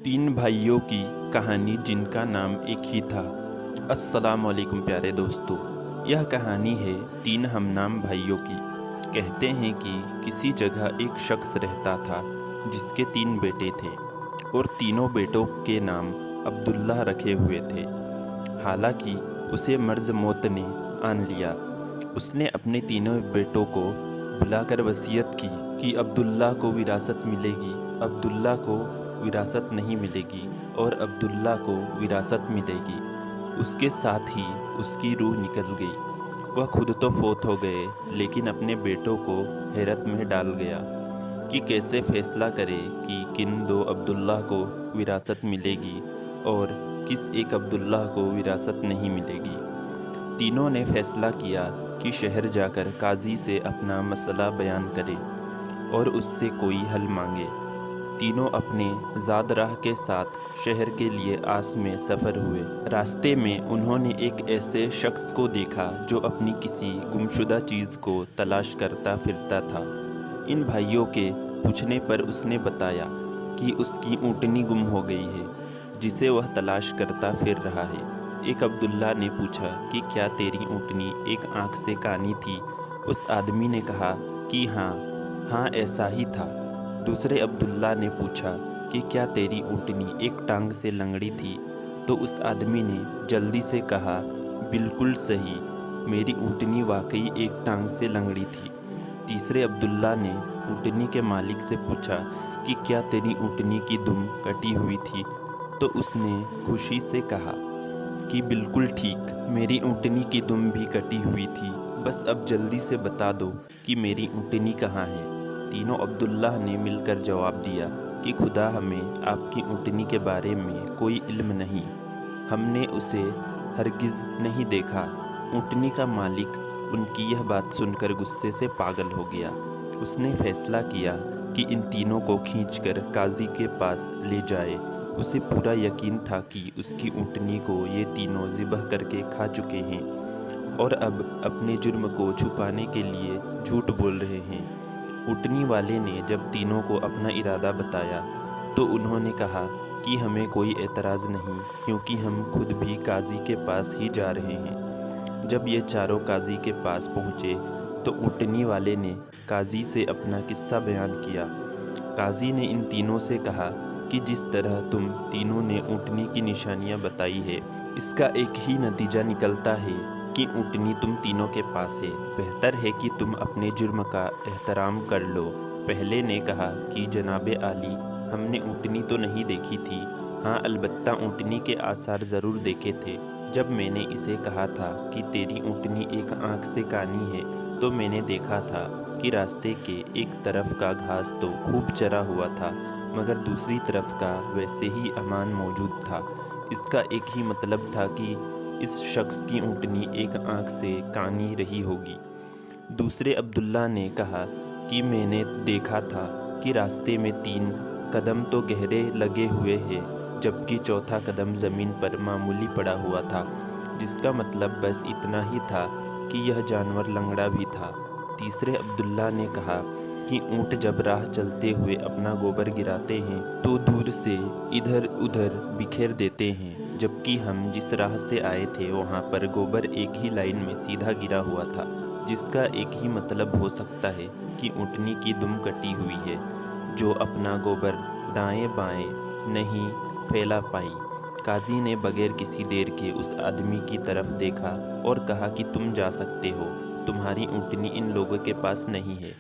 तीन भाइयों की कहानी जिनका नाम एक ही था। अस्सलाम वालेकुम प्यारे दोस्तों, यह कहानी है तीन हमनाम भाइयों की। कहते हैं कि किसी जगह एक शख्स रहता था जिसके तीन बेटे थे और तीनों बेटों के नाम अब्दुल्ला रखे हुए थे। हालांकि उसे मर्ज़ मौत ने आन लिया। उसने अपने तीनों बेटों को बुलाकर वसीयत की कि अब्दुल्ला को विरासत मिलेगी, अब्दुल्ला को विरासत नहीं मिलेगी और अब्दुल्ला को विरासत मिलेगी। उसके साथ ही उसकी रूह निकल गई। वह खुद तो फौत हो गए, लेकिन अपने बेटों को हैरत में डाल गया कि कैसे फैसला करे कि किन दो अब्दुल्ला को विरासत मिलेगी और किस एक अब्दुल्ला को विरासत नहीं मिलेगी। तीनों ने फैसला किया कि शहर जाकर काजी से अपना मसला बयान करे और उससे कोई हल मांगे। तीनों अपने ज़ाद राह के साथ शहर के लिए आस में सफ़र हुए। रास्ते में उन्होंने एक ऐसे शख्स को देखा जो अपनी किसी गुमशुदा चीज़ को तलाश करता फिरता था। इन भाइयों के पूछने पर उसने बताया कि उसकी ऊँटनी गुम हो गई है, जिसे वह तलाश करता फिर रहा है। एक अब्दुल्ला ने पूछा कि क्या तेरी ऊँटनी एक आँख से कानी थी? उस आदमी ने कहा कि हाँ, ऐसा ही था। दूसरे अब्दुल्ला ने पूछा कि क्या तेरी ऊँटनी एक टांग से लंगड़ी थी? तो उस आदमी ने जल्दी से कहा, बिल्कुल सही, मेरी ऊँटनी वाकई एक टांग से लंगड़ी थी। तीसरे अब्दुल्ला ने ऊँटनी के मालिक से पूछा कि क्या तेरी ऊँटनी की दुम कटी हुई थी? तो उसने खुशी से कहा कि बिल्कुल ठीक, मेरी ऊँटनी की दुम भी कटी हुई थी। बस अब जल्दी से बता दो कि मेरी ऊँटनी कहाँ है। तीनों अब्दुल्ला ने मिलकर जवाब दिया कि खुदा, हमें आपकी ऊँटनी के बारे में कोई इल्म नहीं, हमने उसे हरगिज़ नहीं देखा। ऊँटनी का मालिक उनकी यह बात सुनकर गुस्से से पागल हो गया। उसने फैसला किया कि इन तीनों को खींचकर काजी के पास ले जाए। उसे पूरा यकीन था कि उसकी ऊँटनी को ये तीनों ज़िबह करके खा चुके हैं और अब अपने जुर्म को छुपाने के लिए झूठ बोल रहे हैं। ऊँटनी वाले ने जब तीनों को अपना इरादा बताया तो उन्होंने कहा कि हमें कोई एतराज़ नहीं, क्योंकि हम खुद भी काजी के पास ही जा रहे हैं। जब ये चारों काजी के पास पहुँचे तो ऊँटनी वाले ने काजी से अपना किस्सा बयान किया। काजी ने इन तीनों से कहा कि जिस तरह तुम तीनों ने ऊँटनी की निशानियाँ बताई है, इसका एक ही नतीजा निकलता है कि ऊँटनी तुम तीनों के पास है। बेहतर है कि तुम अपने जुर्म का एहतराम कर लो। पहले ने कहा कि जनाबे आली, हमने ऊँटनी तो नहीं देखी थी। हाँ, अलबत्ता ऊँटनी के आसार ज़रूर देखे थे। जब मैंने इसे कहा था कि तेरी ऊँटनी एक आँख से कानी है, तो मैंने देखा था कि रास्ते के एक तरफ का घास तो खूब चरा हुआ था, मगर दूसरी तरफ का वैसे ही अमान मौजूद था। इसका एक ही मतलब था कि इस शख्स की ऊँटनी एक आँख से कानी रही होगी। दूसरे अब्दुल्ला ने कहा कि मैंने देखा था कि रास्ते में 3 कदम तो गहरे लगे हुए हैं, जबकि चौथा कदम ज़मीन पर मामूली पड़ा हुआ था, जिसका मतलब बस इतना ही था कि यह जानवर लंगड़ा भी था। तीसरे अब्दुल्ला ने कहा कि ऊँट जब राह चलते हुए अपना गोबर गिराते हैं तो दूर से इधर उधर बिखेर देते हैं, जबकि हम जिस राह से आए थे वहाँ पर गोबर एक ही लाइन में सीधा गिरा हुआ था, जिसका एक ही मतलब हो सकता है कि ऊँटनी की दुम कटी हुई है, जो अपना गोबर दाएं बाएं नहीं फैला पाई। काजी ने बगैर किसी देर के उस आदमी की तरफ देखा और कहा कि तुम जा सकते हो, तुम्हारी ऊँटनी इन लोगों के पास नहीं है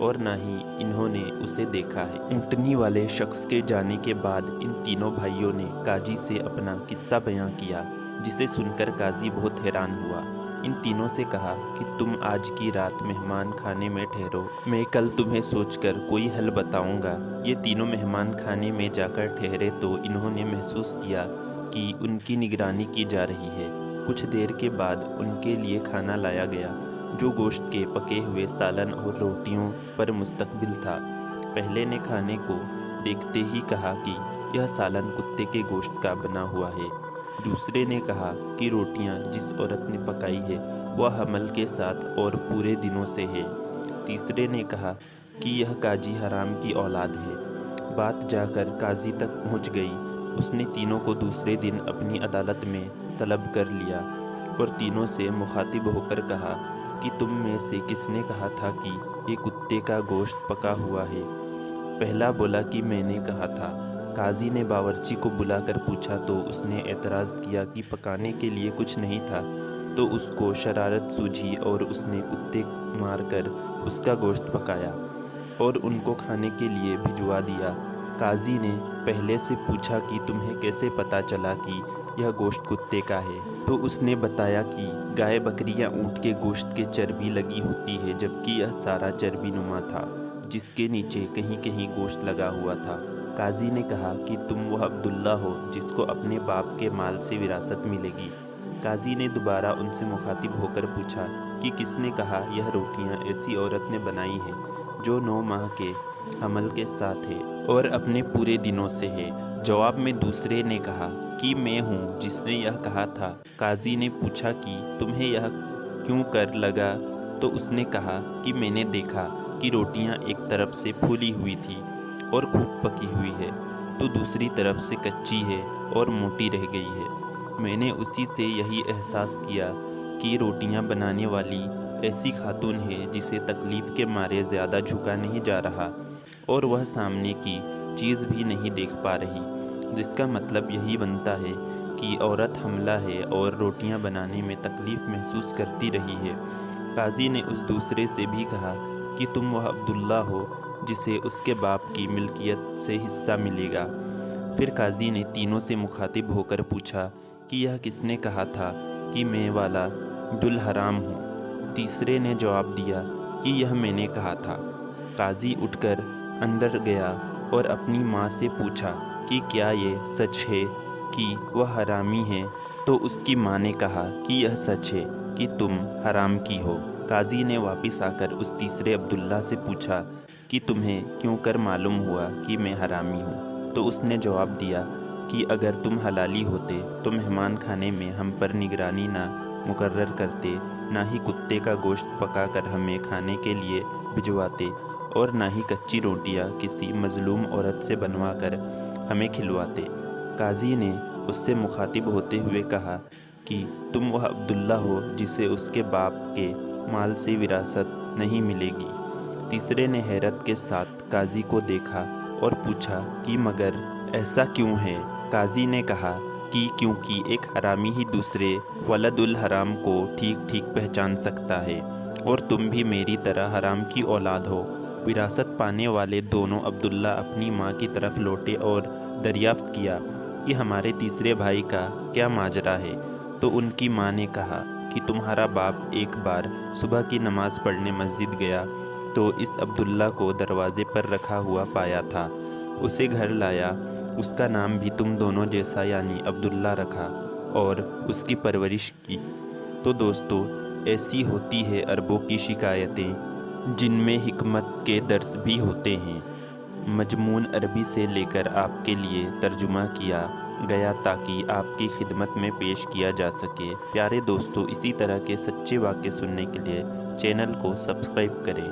और ना ही इन्होंने उसे देखा है। ऊँटनी वाले शख्स के जाने के बाद इन तीनों भाइयों ने काजी से अपना किस्सा बयां किया, जिसे सुनकर काजी बहुत हैरान हुआ। इन तीनों से कहा कि तुम आज की रात मेहमान खाने में ठहरो, मैं कल तुम्हें सोचकर कोई हल बताऊंगा। ये तीनों मेहमान खाने में जाकर ठहरे तो इन्होंने महसूस किया कि उनकी निगरानी की जा रही है। कुछ देर के बाद उनके लिए खाना लाया गया, जो गोश्त के पके हुए सालन और रोटियों पर मुस्तकबिल था। पहले ने खाने को देखते ही कहा कि यह सालन कुत्ते के गोश्त का बना हुआ है। दूसरे ने कहा कि रोटियां जिस औरत ने पकाई है वह हमल के साथ और पूरे दिनों से है। तीसरे ने कहा कि यह काजी हराम की औलाद है। बात जाकर काजी तक पहुंच गई। उसने तीनों को दूसरे दिन अपनी अदालत में तलब कर लिया और तीनों से मुखातिब होकर कहा कि तुम में से किसने कहा था कि ये कुत्ते का गोश्त पका हुआ है? पहला बोला कि मैंने कहा था। काजी ने बावर्ची को बुलाकर पूछा तो उसने एतराज़ किया कि पकाने के लिए कुछ नहीं था, तो उसको शरारत सूझी और उसने कुत्ते मारकर उसका गोश्त पकाया और उनको खाने के लिए भिजवा दिया। काजी ने पहले से पूछा कि तुम्हें कैसे पता चला कि यह गोश्त कुत्ते का है? तो उसने बताया कि गाय, बकरियां, ऊँट के गोश्त के चर्बी लगी होती है, जबकि यह सारा चर्बी नुमा था, जिसके नीचे कहीं कहीं गोश्त लगा हुआ था। काजी ने कहा कि तुम वह अब्दुल्ला हो जिसको अपने बाप के माल से विरासत मिलेगी। काजी ने दोबारा उनसे मुखातिब होकर पूछा कि किसने कहा यह रोटियां ऐसी औरत ने बनाई है जो 9 माह के हमल के साथ है और अपने पूरे दिनों से है? जवाब में दूसरे ने कहा कि मैं हूँ जिसने यह कहा था। काजी ने पूछा कि तुम्हें यह क्यों कर लगा? तो उसने कहा कि मैंने देखा कि रोटियां एक तरफ से फूली हुई थी और खूब पकी हुई है, तो दूसरी तरफ से कच्ची है और मोटी रह गई है। मैंने उसी से यही एहसास किया कि रोटियां बनाने वाली ऐसी खातून है जिसे तकलीफ़ के मारे ज़्यादा झुका नहीं जा रहा और वह सामने की चीज़ भी नहीं देख पा रही, जिसका मतलब यही बनता है कि औरत हमला है और रोटियां बनाने में तकलीफ़ महसूस करती रही है। काजी ने उस दूसरे से भी कहा कि तुम वह अब्दुल्ला हो जिसे उसके बाप की मिल्कियत से हिस्सा मिलेगा। फिर काजी ने तीनों से मुखातिब होकर पूछा कि यह किसने कहा था कि मैं वाला दुल हराम हूँ? तीसरे ने जवाब दिया कि यह मैंने कहा था। काजी उठकर अंदर गया और अपनी माँ से पूछा कि क्या ये सच है कि वह हरामी है? तो उसकी माँ ने कहा कि यह सच है कि तुम हराम की हो। काजी ने वापस आकर उस तीसरे अब्दुल्ला से पूछा कि तुम्हें क्यों कर मालूम हुआ कि मैं हरामी हूँ? तो उसने जवाब दिया कि अगर तुम हलाली होते तो मेहमान खाने में हम पर निगरानी ना मुकर्रर करते, ना ही कुत्ते का गोश्त पकाकर हमें खाने के लिए भिजवाते और ना ही कच्ची रोटियां किसी मजलूम औरत से बनवा कर हमें खिलवाते। काजी ने उससे मुखातिब होते हुए कहा कि तुम वह अब्दुल्ला हो जिसे उसके बाप के माल से विरासत नहीं मिलेगी। तीसरे ने हैरत के साथ काजी को देखा और पूछा कि मगर ऐसा क्यों है? काजी ने कहा कि क्योंकि एक हरामी ही दूसरे वलदुल हराम को ठीक ठीक पहचान सकता है और तुम भी मेरी तरह हराम की औलाद हो। विरासत पाने वाले दोनों अब्दुल्ला अपनी माँ की तरफ लौटे और दरियाफ्त किया कि हमारे तीसरे भाई का क्या माजरा है। तो उनकी माँ ने कहा कि तुम्हारा बाप एक बार सुबह की नमाज़ पढ़ने मस्जिद गया तो इस अब्दुल्ला को दरवाज़े पर रखा हुआ पाया था। उसे घर लाया, उसका नाम भी तुम दोनों जैसा यानी अब्दुल्ला रखा और उसकी परवरिश की। तो दोस्तों, ऐसी होती है अरबों की शिकायतें जिनमें हिकमत के दर्स भी होते हैं। मजमून अरबी से लेकर आपके लिए तर्जुमा किया गया ताकि आपकी खिदमत में पेश किया जा सके। प्यारे दोस्तों, इसी तरह के सच्चे वाक़े सुनने के लिए चैनल को सब्सक्राइब करें।